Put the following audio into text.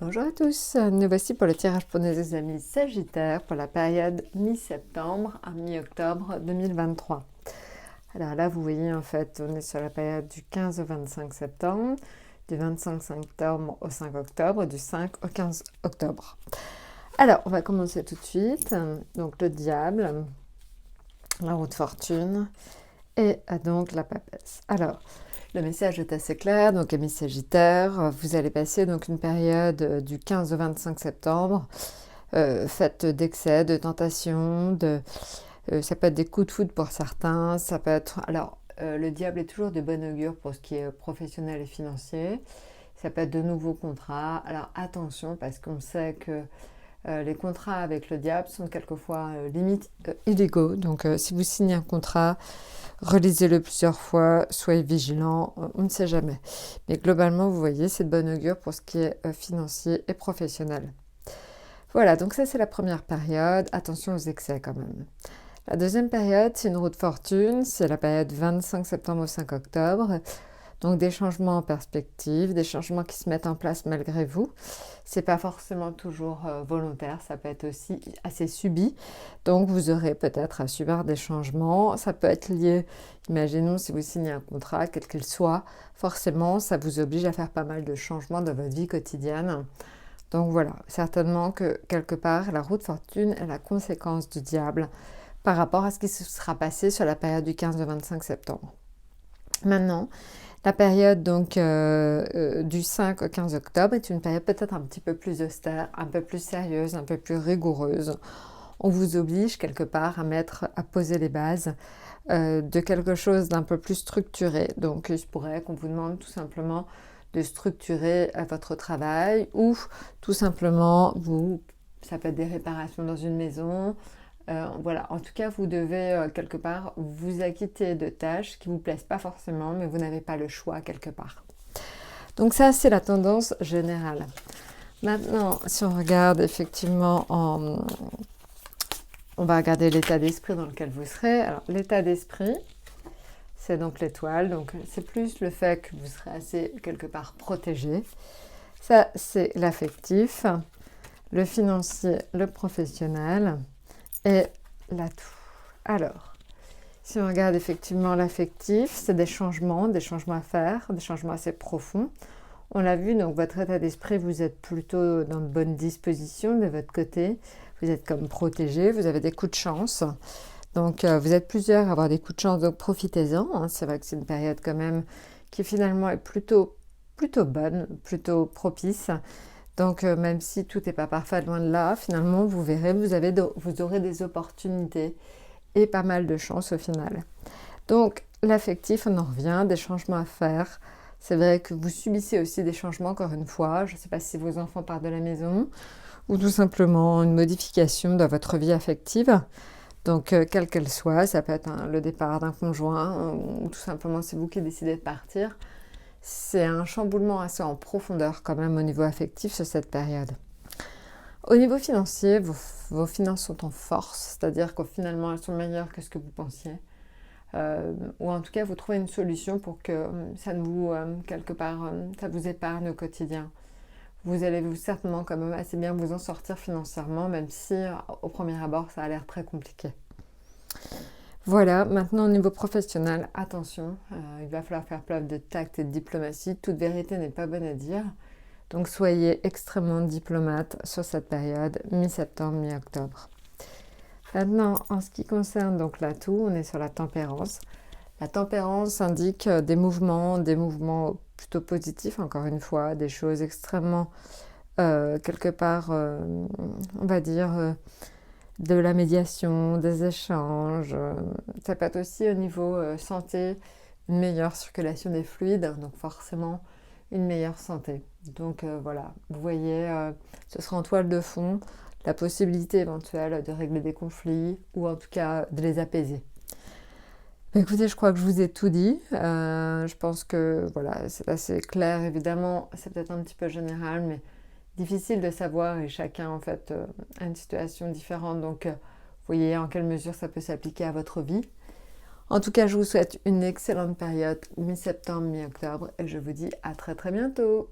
Bonjour à tous, nous voici pour le tirage pour nos amis Sagittaires pour la période mi-septembre à mi-octobre 2023. Alors là, vous voyez, en fait, on est sur la période du 15 au 25 septembre, du 25 septembre au 5 octobre, du 5 au 15 octobre. Alors, on va commencer tout de suite. Donc, le diable, la roue de fortune et donc la papesse. Alors, le message est assez clair, donc amis Sagittaires, vous allez passer donc une période du 15 au 25 septembre, faite d'excès, de tentations, ça peut être des coups de foudre pour certains, ça peut être... Alors, le diable est toujours de bon augure pour ce qui est professionnel et financier, ça peut être de nouveaux contrats, alors attention parce qu'on sait que les contrats avec le diable sont quelquefois limite illégaux, donc si vous signez un contrat, relisez-le plusieurs fois, soyez vigilants, on ne sait jamais. Mais globalement, vous voyez, c'est de bon augure pour ce qui est financier et professionnel. Voilà, donc ça c'est la première période, attention aux excès quand même. La deuxième période, c'est une roue de fortune, c'est la période 25 septembre au 5 octobre. Donc des changements en perspective, des changements qui se mettent en place malgré vous. C'est pas forcément toujours volontaire, ça peut être aussi assez subi. Donc vous aurez peut-être à subir des changements. Ça peut être lié, imaginons si vous signez un contrat, quel qu'il soit, forcément ça vous oblige à faire pas mal de changements dans votre vie quotidienne. Donc voilà, certainement que quelque part la roue de fortune est la conséquence du diable par rapport à ce qui se sera passé sur la période du 15 au 25 septembre. Maintenant, la période donc du 5 au 15 octobre est une période peut-être un petit peu plus austère, un peu plus sérieuse, un peu plus rigoureuse. On vous oblige quelque part à poser les bases de quelque chose d'un peu plus structuré. Donc il se pourrait qu'on vous demande tout simplement de structurer votre travail ou tout simplement ça peut être des réparations dans une maison. Voilà, en tout cas, vous devez quelque part vous acquitter de tâches qui ne vous plaisent pas forcément, mais vous n'avez pas le choix quelque part. Donc ça, c'est la tendance générale. Maintenant, si on regarde effectivement, on va regarder l'état d'esprit dans lequel vous serez. Alors, l'état d'esprit, c'est donc l'étoile, donc c'est plus le fait que vous serez assez quelque part protégé. Ça, c'est l'affectif, le financier, le professionnel et l'atout. Alors, si on regarde effectivement l'affectif, c'est des changements à faire, des changements assez profonds. On l'a vu, donc votre état d'esprit, vous êtes plutôt dans de bonnes dispositions de votre côté. Vous êtes comme protégé, vous avez des coups de chance. Donc, vous êtes plusieurs à avoir des coups de chance, donc profitez-en. Hein. C'est vrai que c'est une période quand même qui finalement est plutôt bonne, plutôt propice. Donc, même si tout n'est pas parfait, loin de là, finalement, vous verrez, vous aurez des opportunités et pas mal de chance au final. Donc, l'affectif, on en revient, des changements à faire. C'est vrai que vous subissez aussi des changements, encore une fois. Je ne sais pas si vos enfants partent de la maison ou tout simplement une modification dans votre vie affective. Donc, quelle qu'elle soit, ça peut être le départ d'un conjoint ou tout simplement c'est vous qui décidez de partir. C'est un chamboulement assez en profondeur quand même au niveau affectif sur cette période. Au niveau financier, vos finances sont en force, c'est-à-dire que finalement elles sont meilleures que ce que vous pensiez. Ou en tout cas vous trouvez une solution pour que ça ne vous, quelque part, ça vous épargne au quotidien. Vous allez certainement quand même assez bien vous en sortir financièrement, même si au premier abord ça a l'air très compliqué. Voilà, maintenant au niveau professionnel, attention, il va falloir faire preuve de tact et de diplomatie. Toute vérité n'est pas bonne à dire. Donc soyez extrêmement diplomate sur cette période, mi-septembre, mi-octobre. Maintenant, en ce qui concerne donc l'atout, on est sur la tempérance. La tempérance indique des mouvements plutôt positifs, encore une fois, des choses extrêmement, quelque part, on va dire... de la médiation, des échanges. Ça peut être aussi au niveau santé, une meilleure circulation des fluides, donc forcément une meilleure santé. Donc voilà, vous voyez, ce sera en toile de fond la possibilité éventuelle de régler des conflits ou en tout cas de les apaiser. Écoutez, je crois que je vous ai tout dit. Je pense que voilà, c'est assez clair. Évidemment, c'est peut-être un petit peu général, mais difficile de savoir et chacun en fait a une situation différente. Donc, vous voyez en quelle mesure ça peut s'appliquer à votre vie. En tout cas, je vous souhaite une excellente période mi-septembre, mi-octobre et je vous dis à très très bientôt.